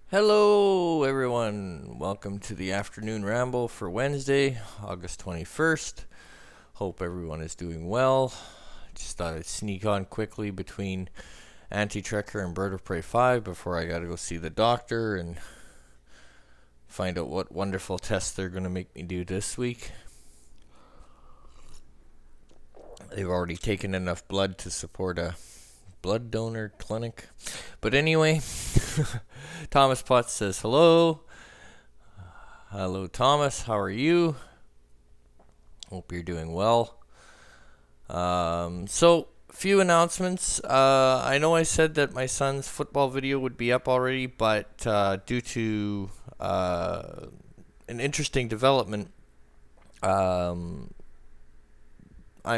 Hello, everyone. Welcome to the afternoon ramble for Wednesday, August 21st. Hope everyone is doing well. Just thought I'd sneak on quickly between Anti-Trekker and Bird of Prey 5 before I gotta go see the doctor and find out what wonderful tests they're gonna make me do this week. They've already taken enough blood to support a blood donor clinic. But anyway, Thomas Potts says hello. Hello, Thomas. How are you? Hope you're doing well. So, few announcements. I know I said that my son's football video would be up already, but due to an interesting development, I'm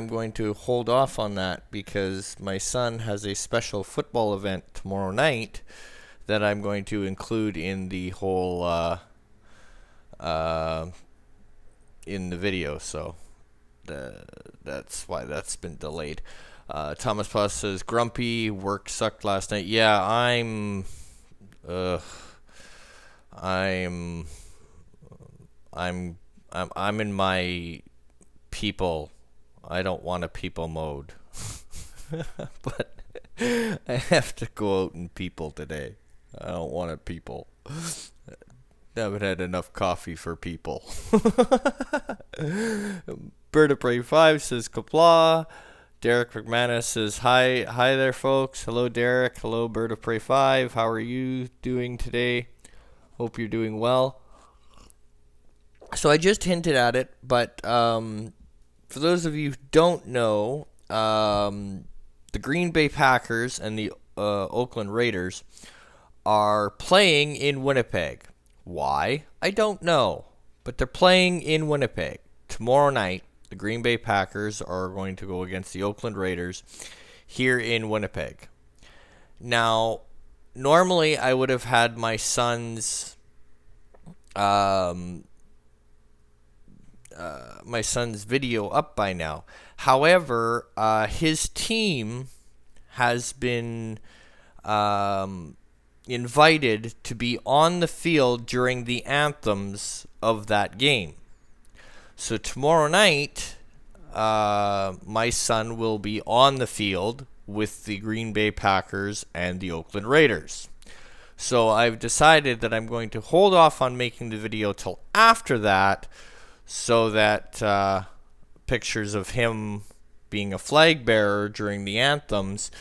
going to hold off on that because my son has a special football event tomorrow night that I'm going to include in the whole in the video. So that's why that's been delayed. Thomas Plus says grumpy. Work sucked last night. Yeah, I'm I'm in my people. I don't want a people mode. But I have to go out and people today. I don't want a people. Haven't had enough coffee for people. Bird of Prey 5 says Kapla. Derek McManus says hi there folks. Hello Derek. Hello Bird of Prey 5. How are you doing today? Hope you're doing well. So I just hinted at it, but for those of you who don't know, the Green Bay Packers and the Oakland Raiders are playing in Winnipeg. Why? I don't know. But they're playing in Winnipeg. Tomorrow night, the Green Bay Packers are going to go against the Oakland Raiders here in Winnipeg. Now, normally I would have had my son's video up by now. However, his team has been invited to be on the field during the anthems of that game. So tomorrow night, my son will be on the field with the Green Bay Packers and the Oakland Raiders. So I've decided that I'm going to hold off on making the video till after that, so that pictures of him being a flag bearer during the anthems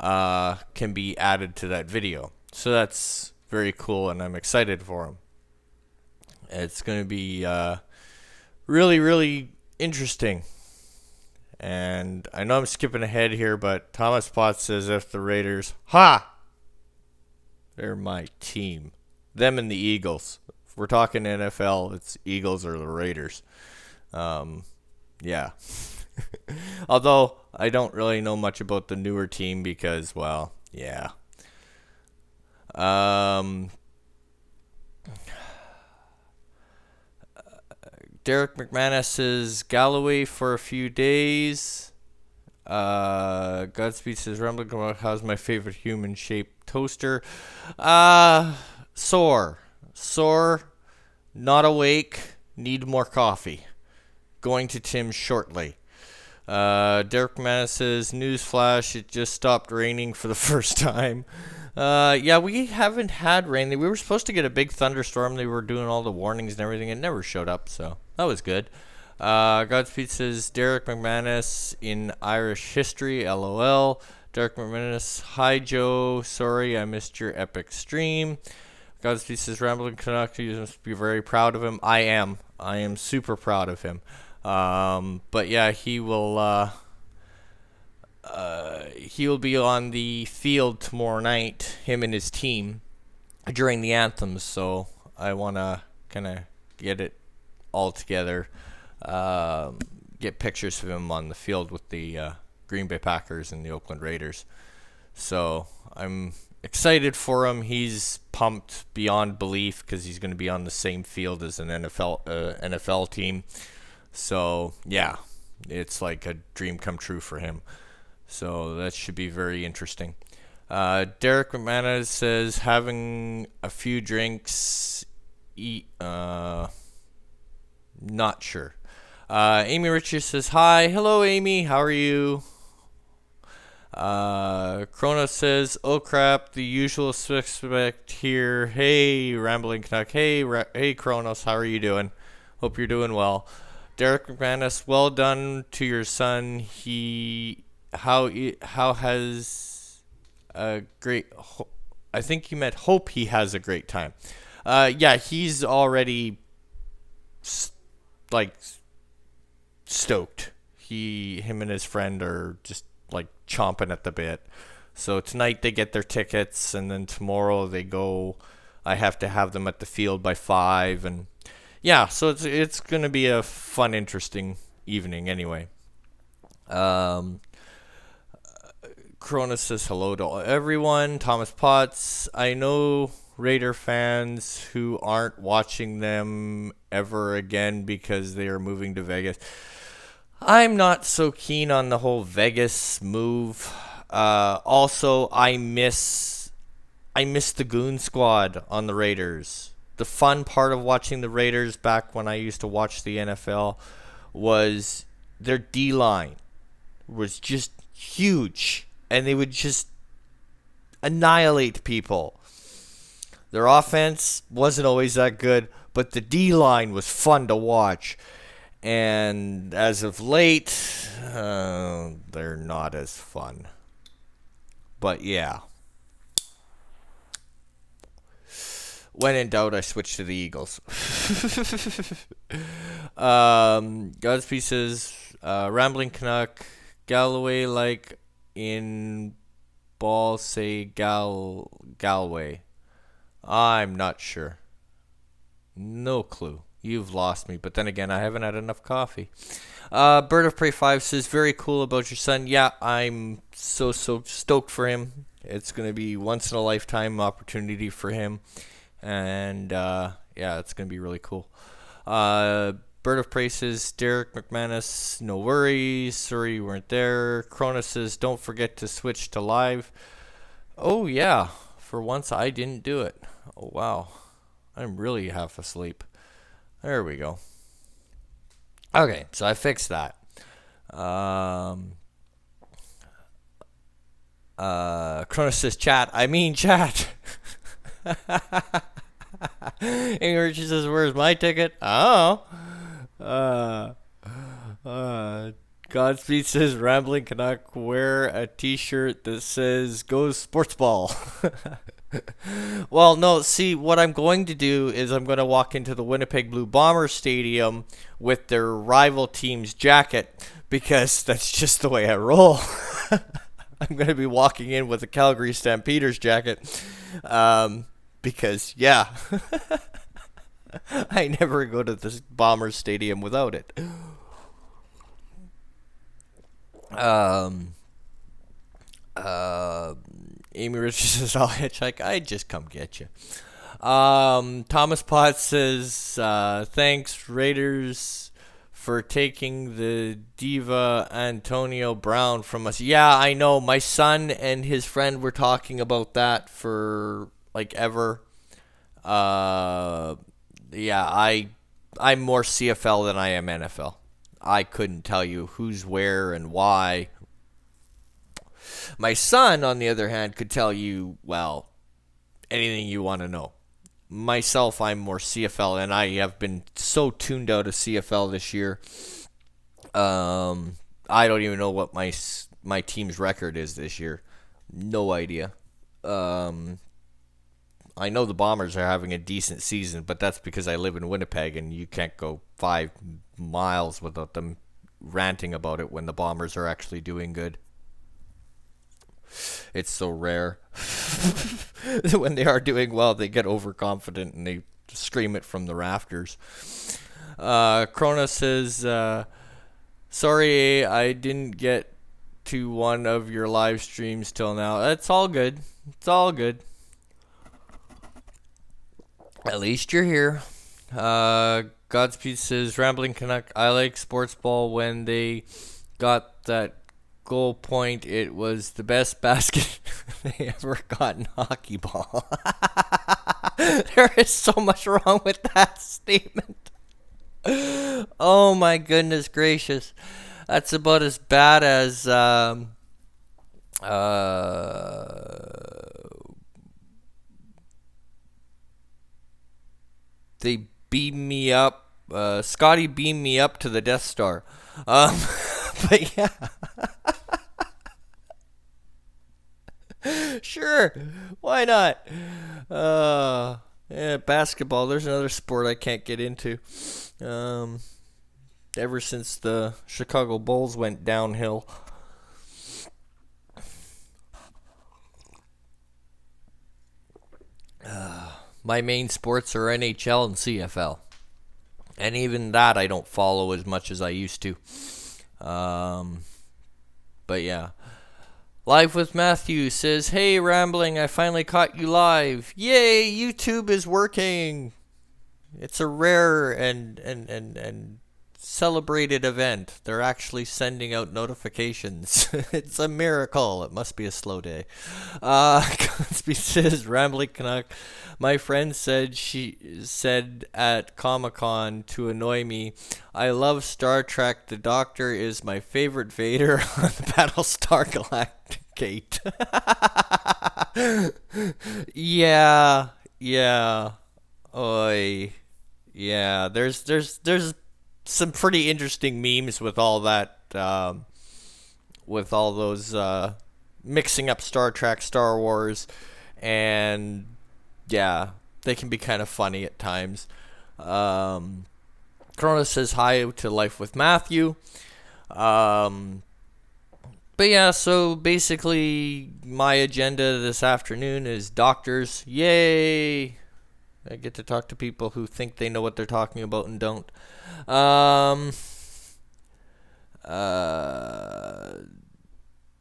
can be added to that video. So that's very cool, and I'm excited for him. It's going to be really, really interesting. And I know I'm skipping ahead here, but Thomas Potts says if the Raiders, they're my team. Them and the Eagles. If we're talking NFL, it's Eagles or the Raiders. Yeah. Although I don't really know much about the newer team because, well, yeah. Derek McManus says Galloway for a few days. Godspeed says Rambling. How's my favorite human-shaped toaster? Sore, not awake, need more coffee. Going to Tim shortly. Derek McManus says newsflash, it just stopped raining for the first time. Yeah, we haven't had rain. We were supposed to get a big thunderstorm. They were doing all the warnings and everything. It never showed up, so that was good. Godspeed says Derek McManus in Irish history, LOL. Derek McManus, hi Joe, sorry I missed your epic stream. Godspeed says Rambling Canuck, you must be very proud of him. I am super proud of him. But yeah, he will be on the field tomorrow night, him and his team, during the anthems, so I want to kind of get it all together, get pictures of him on the field with the Green Bay Packers and the Oakland Raiders. So I'm excited for him. He's pumped beyond belief because he's going to be on the same field as an NFL team. So yeah, it's like a dream come true for him. So that should be very interesting. Derek McManus says having a few drinks. Not sure. Amy Richards says hi. Hello, Amy. How are you? Kronos says, oh crap, the usual suspect here. Hey, Rambling Canuck. Hey, Kronos. How are you doing? Hope you're doing well. Derek McManus, well done to your son. How has a great. I think you meant hope he has a great time. Yeah, he's already like stoked. Him and his friend are just like chomping at the bit. So tonight they get their tickets, and then tomorrow they go. I have to have them at the field by 5, and yeah, so it's gonna be a fun, interesting evening anyway. Um, Cronus says hello to everyone. Thomas Potts, I know Raider fans who aren't watching them ever again because they are moving to Vegas. I'm not so keen on the whole Vegas move. Also, I miss the Goon Squad on the Raiders. The fun part of watching the Raiders back when I used to watch the NFL was their D-line was just huge, and they would just annihilate people. Their offense wasn't always that good, but the D-line was fun to watch. And as of late, they're not as fun. But yeah. When in doubt, I switch to the Eagles. Godspeed says, Rambling Canuck, Galloway like in ball say Galway. I'm not sure. No clue. You've lost me. But then again, I haven't had enough coffee. Bird of Prey 5 says, very cool about your son. Yeah, I'm so stoked for him. It's going to be once in a lifetime opportunity for him. And yeah, it's going to be really cool. Bird of Prey says, Derek McManus, no worries. Sorry you weren't there. Cronus says, don't forget to switch to live. Oh, yeah. For once, I didn't do it. Oh, wow. I'm really half asleep. There we go. Okay, so I fixed that. Cronus says chat. I mean chat. English says, where's my ticket? Oh. Godspeed says, Rambling Canuck, wear a t-shirt that says, go sports ball. Well, no, see, what I'm going to do is I'm going to walk into the Winnipeg Blue Bombers Stadium with their rival team's jacket, because that's just the way I roll. I'm going to be walking in with a Calgary Stampeders jacket, because, yeah, I never go to the Bombers Stadium without it. Amy Richards says, I'll hitchhike. I'd just come get you. Thomas Potts says, thanks, Raiders, for taking the diva Antonio Brown from us. Yeah, I know. My son and his friend were talking about that for, like, ever. Yeah, I'm more CFL than I am NFL. I couldn't tell you who's where and why. My son, on the other hand, could tell you, well, anything you want to know. Myself, I'm more CFL, and I have been so tuned out of CFL this year. I don't even know what my team's record is this year. No idea. I know the Bombers are having a decent season, but that's because I live in Winnipeg, and you can't go 5 miles without them ranting about it when the Bombers are actually doing good. It's so rare. When they are doing well, they get overconfident and they scream it from the rafters. Krona says, sorry I didn't get to one of your live streams till now. That's all good. It's all good. At least you're here. Godspeed says, Rambling Canuck, I like sports ball when they got that goal point. It was the best basket they ever got in hockey ball. There is so much wrong with that statement. Oh my goodness gracious. That's about as bad as they beam me up. Scotty beamed me up to the Death Star. But yeah. Sure. Why not? Yeah, basketball. There's another sport I can't get into. Ever since the Chicago Bulls went downhill. My main sports are NHL and CFL. And even that I don't follow as much as I used to. But yeah. Live with Matthew says, "Hey, Rambling, I finally caught you live. Yay, YouTube is working. It's a rare and celebrated event. They're actually sending out notifications. It's a miracle. It must be a slow day." Cosby says, "Rambling Canuck, my friend said at Comic-Con to annoy me, I love Star Trek. The Doctor is my favorite Vader on Battlestar Galactica." Yeah. Oi. Yeah, there's some pretty interesting memes with all that, with all those mixing up Star Trek, Star Wars, and yeah, they can be kind of funny at times. Corona says hi to Life with Matthew. But yeah, so basically my agenda this afternoon is doctors. Yay! I get to talk to people who think they know what they're talking about and don't.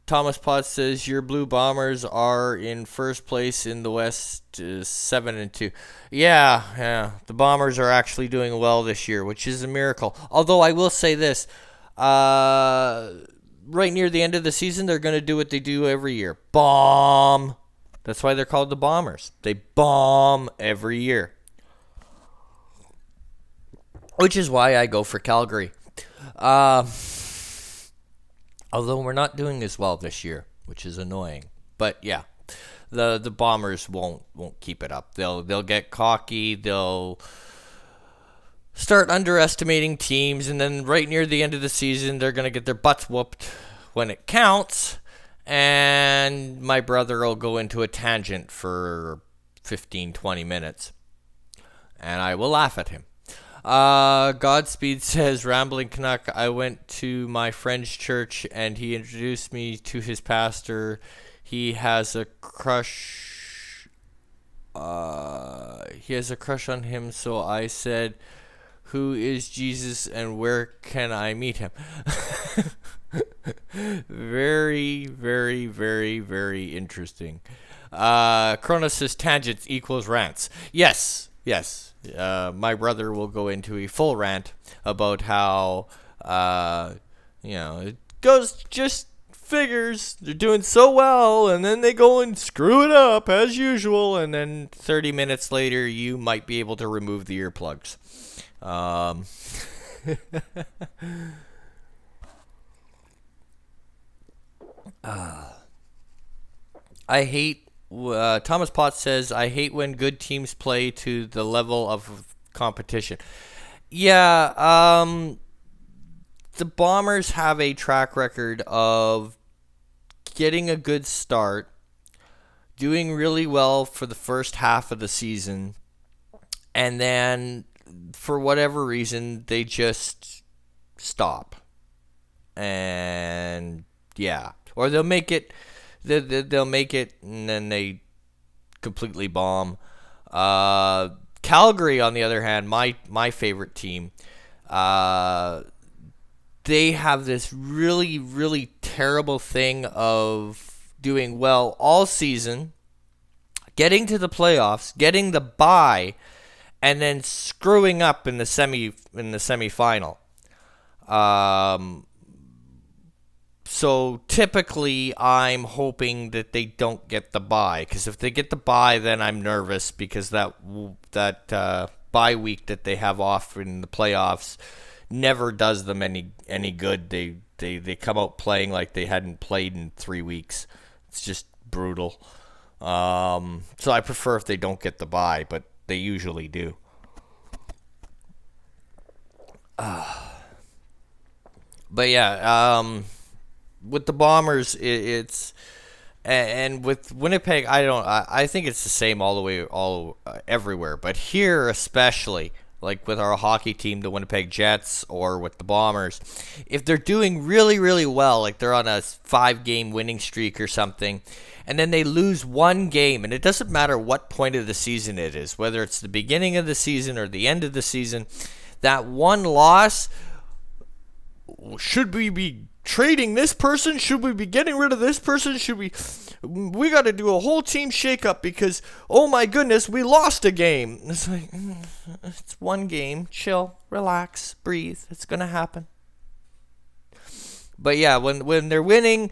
Thomas Potts says your Blue Bombers are in first place in the West, 7-2. Yeah, the Bombers are actually doing well this year, which is a miracle. Although I will say this, right near the end of the season, they're going to do what they do every year: bomb. That's why they're called the Bombers. They bomb every year. Which is why I go for Calgary. Although we're not doing as well this year, which is annoying. But yeah, the Bombers won't keep it up. They'll get cocky. They'll start underestimating teams, and then right near the end of the season, they're gonna get their butts whooped when it counts. And my brother will go into a tangent for 15, 20 minutes. And I will laugh at him. Godspeed says, Rambling Canuck, I went to my friend's church and he introduced me to his pastor. He has a crush. He has a crush on him, so I said, who is Jesus and where can I meet him? Very, very, very, very interesting. Cronus says tangents equals rants. Yes. My brother will go into a full rant about how, it goes, just figures they're doing so well, and then they go and screw it up as usual, and then 30 minutes later, you might be able to remove the earplugs. I hate. Thomas Potts says, I hate when good teams play to the level of competition. Yeah, the Bombers have a track record of getting a good start, doing really well for the first half of the season, and then for whatever reason, they just stop. And yeah, or they'll make it. They'll make it, and then they completely bomb. Calgary, on the other hand, my favorite team, they have this really, really terrible thing of doing well all season, getting to the playoffs, getting the bye, and then screwing up in the semifinal. So typically, I'm hoping that they don't get the bye, because if they get the bye, then I'm nervous, because that bye week that they have off in the playoffs never does them any good. They come out playing like they hadn't played in 3 weeks. It's just brutal. So I prefer if they don't get the bye, but they usually do. But yeah, with the Bombers, it's and with Winnipeg, I think it's the same all the way everywhere, but here especially, like with our hockey team, the Winnipeg Jets, or with the Bombers, if they're doing really, really well, like they're on a 5-game winning streak or something, and then they lose one game, and it doesn't matter what point of the season it is, whether it's the beginning of the season or the end of the season, that one loss, should we be trading this person? Should we be getting rid of this person? We got to do a whole team shakeup because, oh my goodness, we lost a game. It's like, it's one game. Chill, relax, breathe. It's going to happen. But yeah, when they're winning,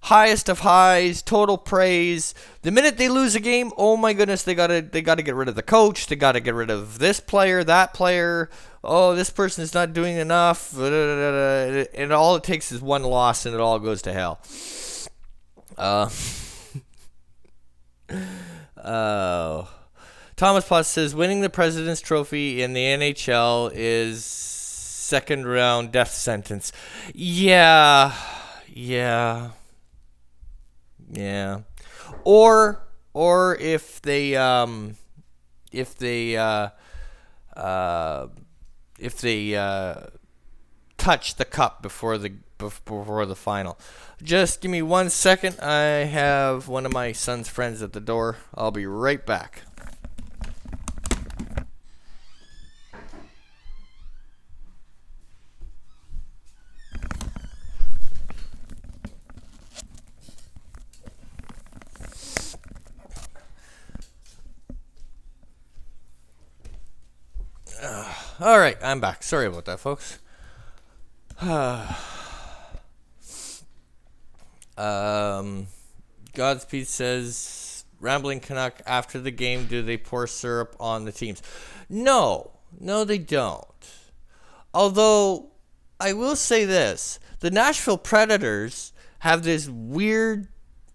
highest of highs, total praise. The minute they lose a game, oh my goodness, they gotta get rid of the coach. They gotta get rid of this player, that player. Oh, this person is not doing enough. And all it takes is one loss, and it all goes to hell. Thomas Potts says winning the President's Trophy in the NHL is second round death sentence. Yeah. Or if they touch the cup before the final. Just give me 1 second. I have one of my son's friends at the door. I'll be right back. All right, I'm back. Sorry about that, folks. Godspeed says, Rambling Canuck, after the game, do they pour syrup on the teams? No, they don't. Although, I will say this. The Nashville Predators have this weird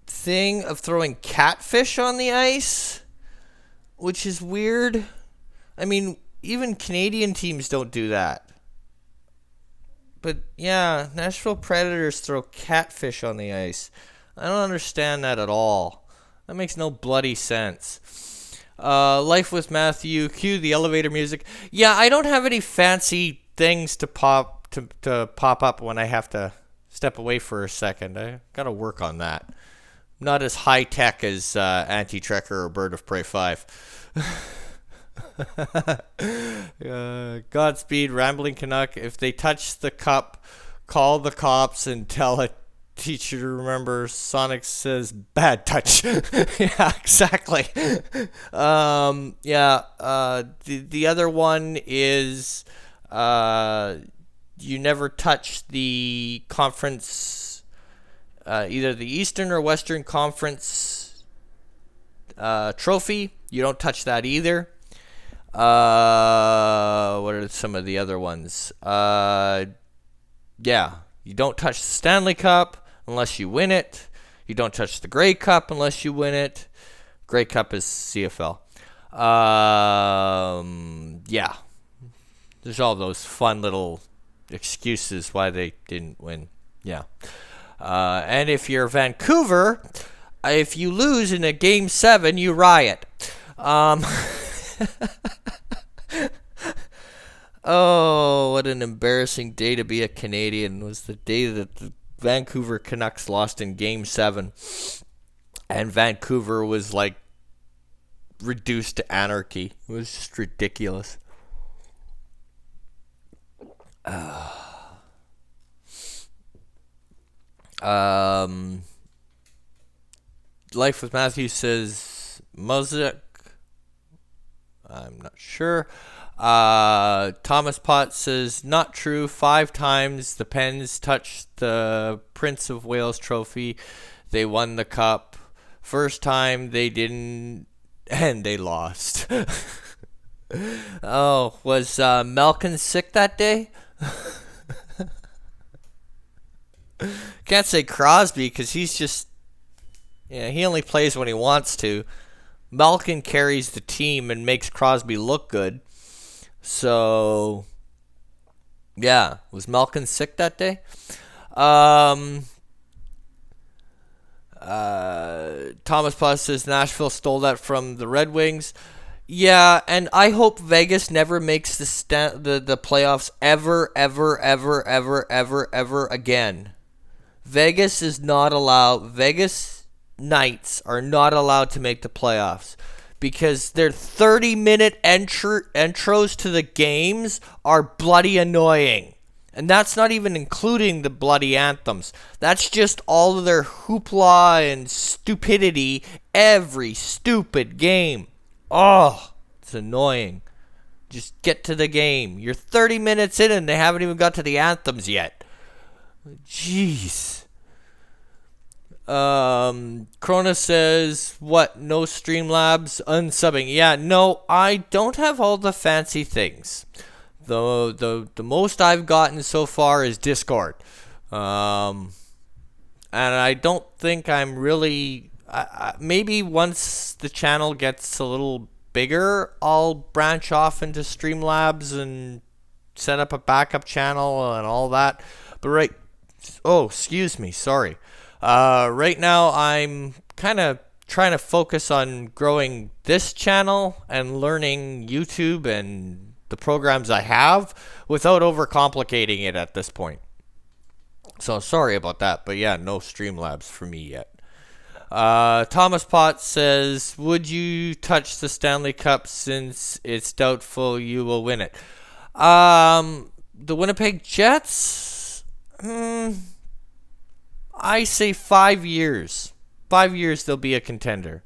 thing of throwing catfish on the ice, which is weird. I mean, even Canadian teams don't do that. But yeah, Nashville Predators throw catfish on the ice. I don't understand that at all. That makes no bloody sense. Life with Matthew. Cue the elevator music. Yeah, I don't have any fancy things to pop up when I have to step away for a second. I gotta work on that. Not as high tech as Anti-Trekker or Bird of Prey 5. Godspeed, Rambling Canuck. If they touch the cup, call the cops and tell a teacher to remember. Sonic says bad touch. Yeah, exactly. The other one is you never touch the conference, either the Eastern or Western Conference trophy. You don't touch that either. What are some of the other ones? You don't touch the Stanley Cup unless you win it. You don't touch the Grey Cup unless you win it. Grey Cup is CFL. There's all those fun little excuses why they didn't win. Yeah. And if you're Vancouver, if you lose in a Game 7, you riot. Oh, what an embarrassing day to be a Canadian. It was the day that the Vancouver Canucks lost in Game 7. And Vancouver was like reduced to anarchy. It was just ridiculous. Life with Matthew says Muzik. I'm not sure. Thomas Potts says, not true. 5 times the Pens touched the Prince of Wales trophy. They won the cup. First time they didn't, and they lost. Oh, was Malkin sick that day? Can't say Crosby because he's just, he only plays when he wants to. Malkin carries the team and makes Crosby look good. So, yeah, was Malkin sick that day? Thomas Plus says Nashville stole that from the Red Wings. Yeah, and I hope Vegas never makes the playoffs ever again. Vegas is not allowed. Vegas Knights are not allowed to make the playoffs because their 30-minute intros to the games are bloody annoying. And that's not even including the bloody anthems. That's just all of their hoopla and stupidity every stupid game. Oh, it's annoying. Just get to the game. You're 30 minutes in and they haven't even got to the anthems yet. Jeez. Krona says, what? No Streamlabs unsubbing. Yeah, no, I don't have all the fancy things. The most I've gotten so far is Discord. And I don't think I'm really... maybe once the channel gets a little bigger, I'll branch off into Streamlabs and set up a backup channel and all that. But excuse me, sorry. Right now I'm kind of trying to focus on growing this channel and learning YouTube and the programs I have without overcomplicating it at this point. So sorry about that, but yeah, no Streamlabs for me yet. Thomas Potts says, would you touch the Stanley Cup since it's doubtful you will win it? The Winnipeg Jets? I say 5 years. 5 years they'll be a contender.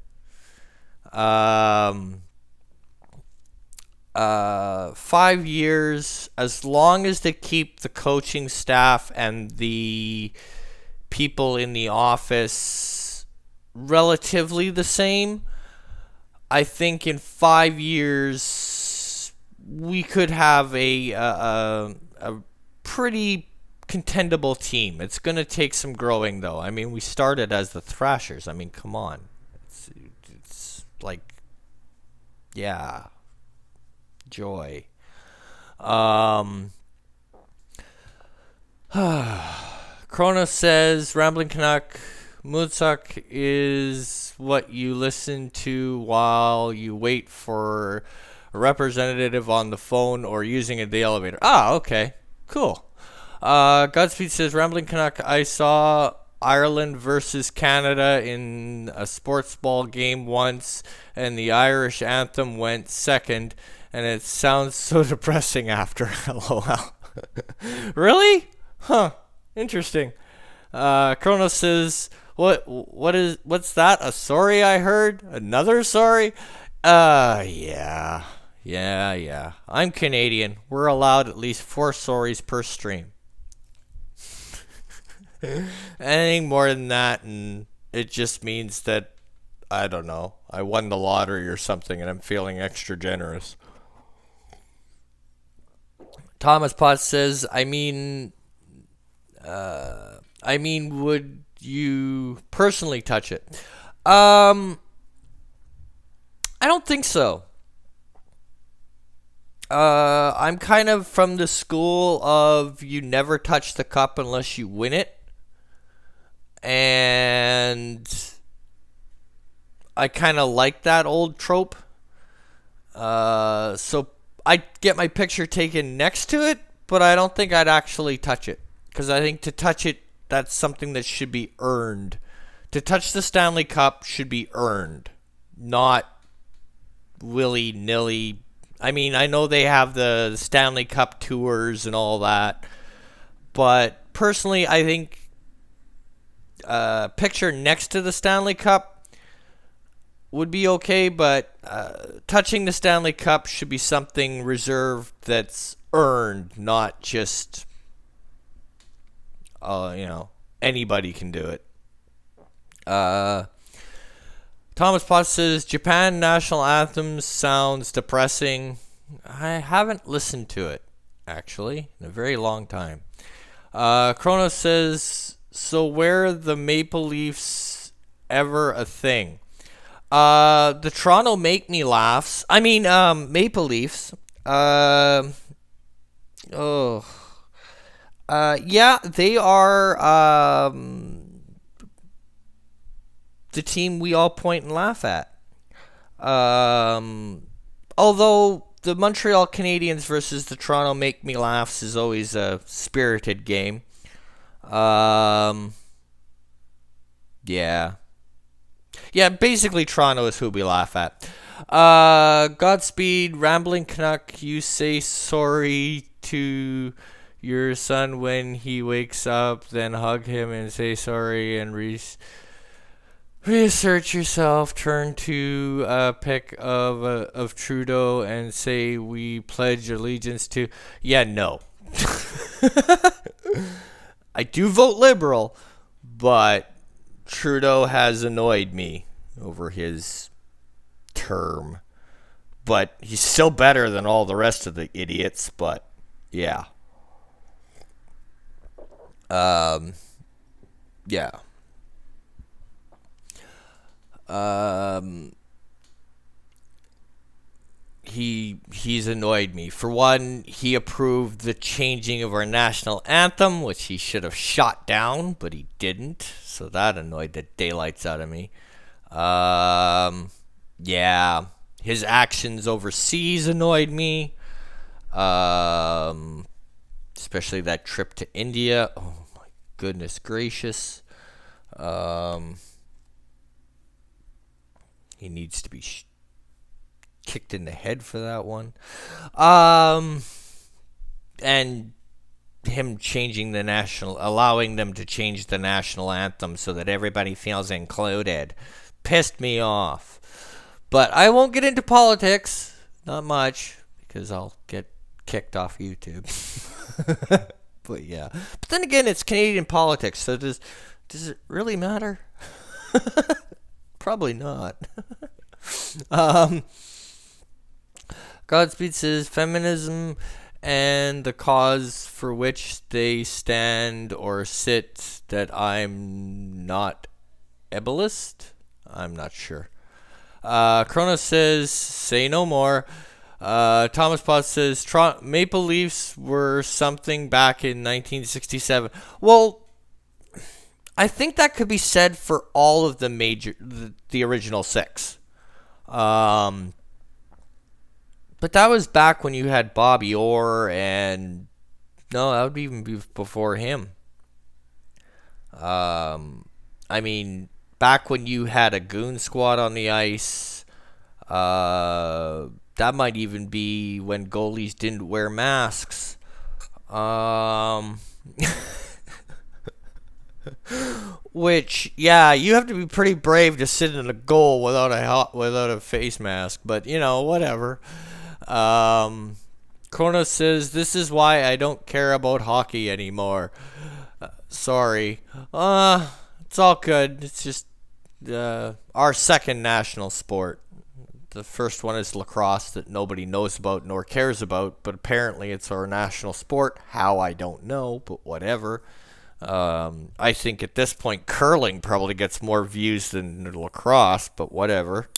5 years, as long as they keep the coaching staff and the people in the office relatively the same, I think in 5 years we could have a pretty contendable team. It's going to take some growing, though. I mean, we started as the Thrashers. I mean, come on. It's like, yeah, joy. Kronos says, Rambling Canuck, Moonsuck is what you listen to while you wait for a representative on the phone or using the elevator. Ah, okay. Cool. Godspeed says, Rambling Canuck, I saw Ireland versus Canada in a sports ball game once, and the Irish anthem went second, and it sounds so depressing after. LOL. Really? Huh. Interesting. Kronos says, what's that? A sorry I heard? Another sorry? Yeah. I'm Canadian. We're allowed at least 4 sorries per stream. Anything more than that, and it just means that, I don't know, I won the lottery or something, and I'm feeling extra generous. Thomas Potts says, I mean, would you personally touch it? I don't think so. I'm kind of from the school of you never touch the cup unless you win it. And I kind of like that old trope. So I'd get my picture taken next to it, but I don't think I'd actually touch it. Because I think to touch it, that's something that should be earned. To touch the Stanley Cup should be earned, not willy-nilly. I mean, I know they have the Stanley Cup tours and all that, but personally, I think picture next to the Stanley Cup would be okay, but touching the Stanley Cup should be something reserved that's earned, not just, anybody can do it. Thomas Potts says, Japan national anthem sounds depressing. I haven't listened to it, actually, in a very long time. Kronos says, so were the Maple Leafs ever a thing? The Toronto Maple Leafs. Yeah, they are the team we all point and laugh at. Although the Montreal Canadiens versus the Toronto Make Me Laughs is always a spirited game. Yeah. Yeah, basically Toronto is who we laugh at. Godspeed, Rambling Canuck, you say sorry to your son when he wakes up, then hug him and say sorry and reassert yourself. Turn to a pic of Trudeau and say we pledge allegiance to. Yeah, no. I do vote Liberal, but Trudeau has annoyed me over his term. But he's still better than all the rest of the idiots, but yeah. Yeah. He's annoyed me. For one, he approved the changing of our national anthem, which he should have shot down, but he didn't. So that annoyed the daylights out of me. Yeah, his actions overseas annoyed me. Especially that trip to India. Oh my goodness gracious. He needs to be kicked in the head for that one. And him changing allowing them to change the national anthem so that everybody feels included pissed me off. But I won't get into politics, not much, because I'll get kicked off YouTube. But yeah. But then again, it's Canadian politics, so does it really matter? Probably not. Godspeed says feminism and the cause for which they stand or sit, that I'm not ableist. I'm not sure. Kronos says say no more. Thomas Potts says Maple Leafs were something back in 1967. Well, I think that could be said for all of the original six. But that was back when you had Bobby Orr and... No, that would even be before him. I mean, back when you had a goon squad on the ice. That might even be when goalies didn't wear masks. Which, yeah, you have to be pretty brave to sit in a goal without a face mask. But, whatever. Kronos says, this is why I don't care about hockey anymore. Sorry. It's all good. It's just our second national sport. The first one is lacrosse that nobody knows about nor cares about, but apparently it's our national sport. How, I don't know, but whatever. I think at this point curling probably gets more views than lacrosse, but whatever.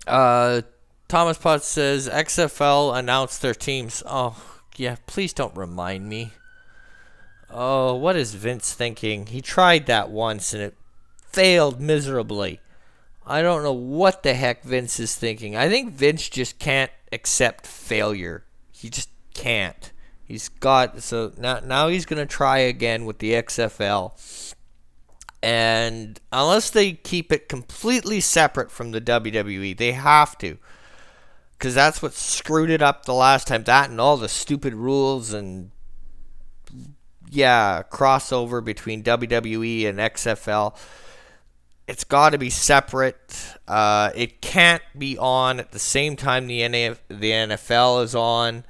Thomas Potts says XFL announced their teams. Oh, yeah, please don't remind me. Oh, what is Vince thinking? He tried that once and it failed miserably. I don't know what the heck Vince is thinking. I think Vince just can't accept failure. He just can't. So now he's going to try again with the XFL. And unless they keep it completely separate from the WWE, they have to. Because that's what screwed it up the last time. That and all the stupid rules and... crossover between WWE and XFL. It's got to be separate. It can't be on at the same time the NFL is on.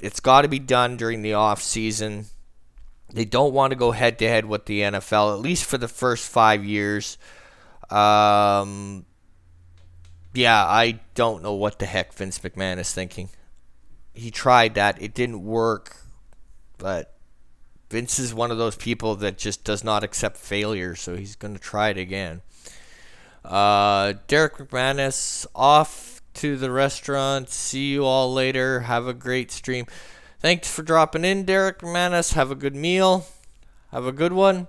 It's got to be done during the off season. They don't want to go head to head with the NFL, at least for the first 5 years. I don't know what the heck Vince McMahon is thinking. He tried that. It didn't work. But Vince is one of those people that just does not accept failure, so he's going to try it again. Derek McManus, off to the restaurant. See you all later. Have a great stream. Thanks for dropping in, Derek McManus. Have a good meal. Have a good one.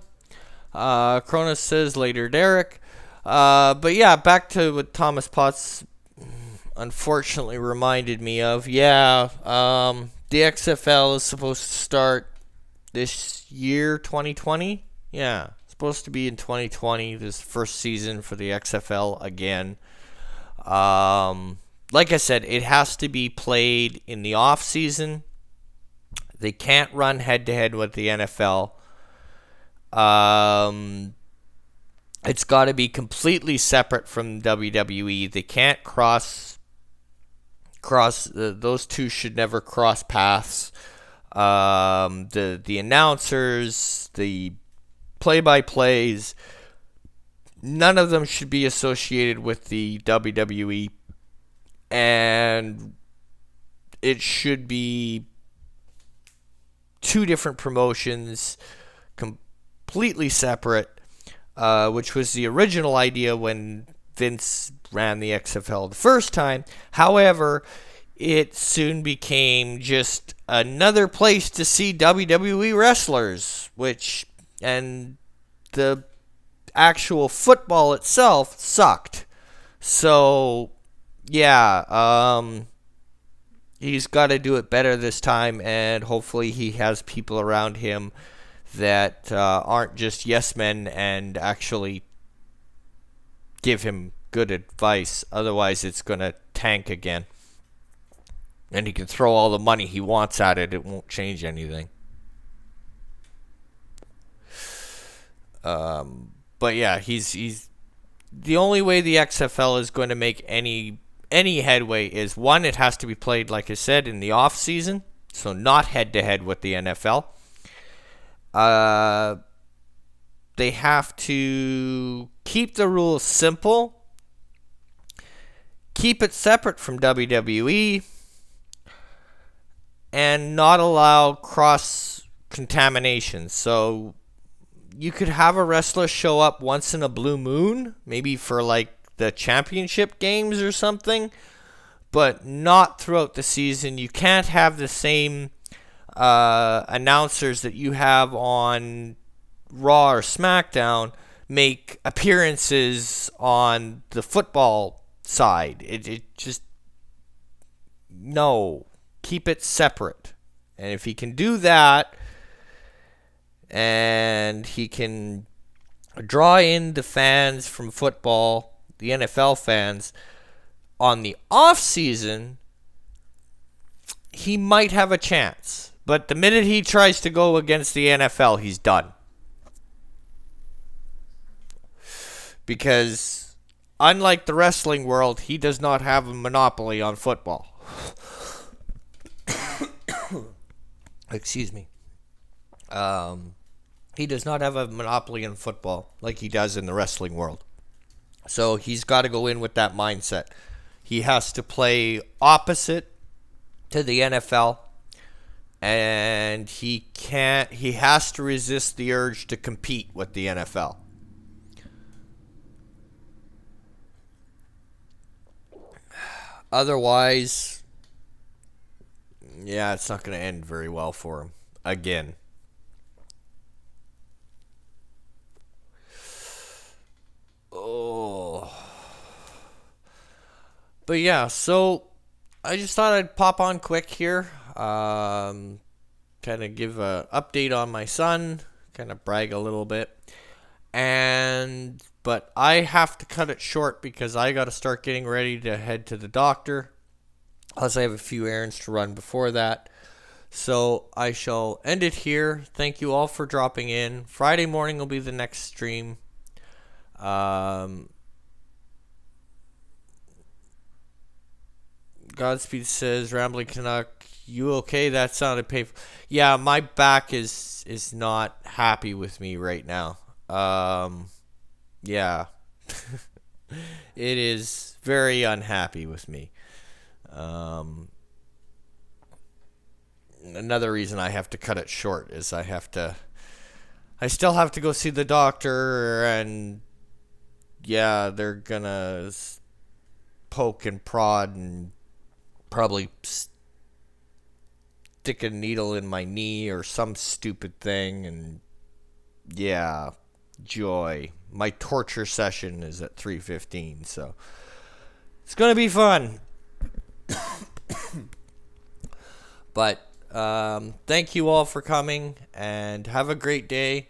Cronus says later, Derek. But yeah, back to what Thomas Potts unfortunately reminded me of. The XFL is supposed to start this year, 2020. Yeah, supposed to be in 2020, this first season for the XFL again. Like I said, it has to be played in the off season. They can't run head to head with the NFL. It's got to be completely separate from WWE. They can't cross. Those two should never cross paths. The announcers, the play-by-plays, none of them should be associated with the WWE, and it should be two different promotions, completely separate, which was the original idea when Vince ran the XFL the first time. However, it soon became just another place to see WWE wrestlers, and the actual football itself sucked. So, he's got to do it better this time, and hopefully he has people around him that aren't just yes men and actually give him good advice. Otherwise, it's going to tank again. And he can throw all the money he wants at it. It won't change anything. But yeah, he's the only way the XFL is going to make any headway is, one, it has to be played, like I said, in the off season, so not head to head with the NFL. They have to keep the rules simple, keep it separate from WWE, and not allow cross-contamination. So you could have a wrestler show up once in a blue moon, maybe for like the championship games or something, but not throughout the season. You can't have the same announcers that you have on Raw or SmackDown make appearances on the football side. It just, no. Keep it separate. And if he can do that, and he can draw in the fans from football, the NFL fans, on the off season, he might have a chance. But the minute he tries to go against the NFL, he's done. Because unlike the wrestling world, he does not have a monopoly on football. Excuse me. He does not have a monopoly in football like he does in the wrestling world. So he's got to go in with that mindset. He has to play opposite to the NFL, and he has to resist the urge to compete with the NFL. Otherwise, it's not going to end very well for him. Again. Oh. But yeah, so I just thought I'd pop on quick here. Kind of give an update on my son. Kind of brag a little bit. But I have to cut it short because I got to start getting ready to head to the doctor. Plus, I have a few errands to run before that. So I shall end it here. Thank you all for dropping in. Friday morning will be the next stream. Godspeed says, Rambling Canuck, you okay? That sounded painful. Yeah, my back is not happy with me right now. Yeah. It is very unhappy with me. Another reason I have to cut it short is I still have to go see the doctor, and yeah, they're gonna poke and prod and probably stick a needle in my knee or some stupid thing, and yeah, joy. My torture session is at 3:15, so it's gonna be fun. But thank you all for coming, and have a great day.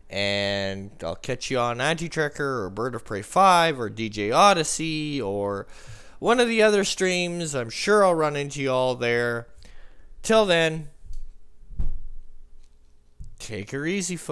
And I'll catch you on Anti-Trekker or Bird of Prey 5 or DJ Odyssey or one of the other streams. I'm sure I'll run into you all there. Till then, take her easy, folks.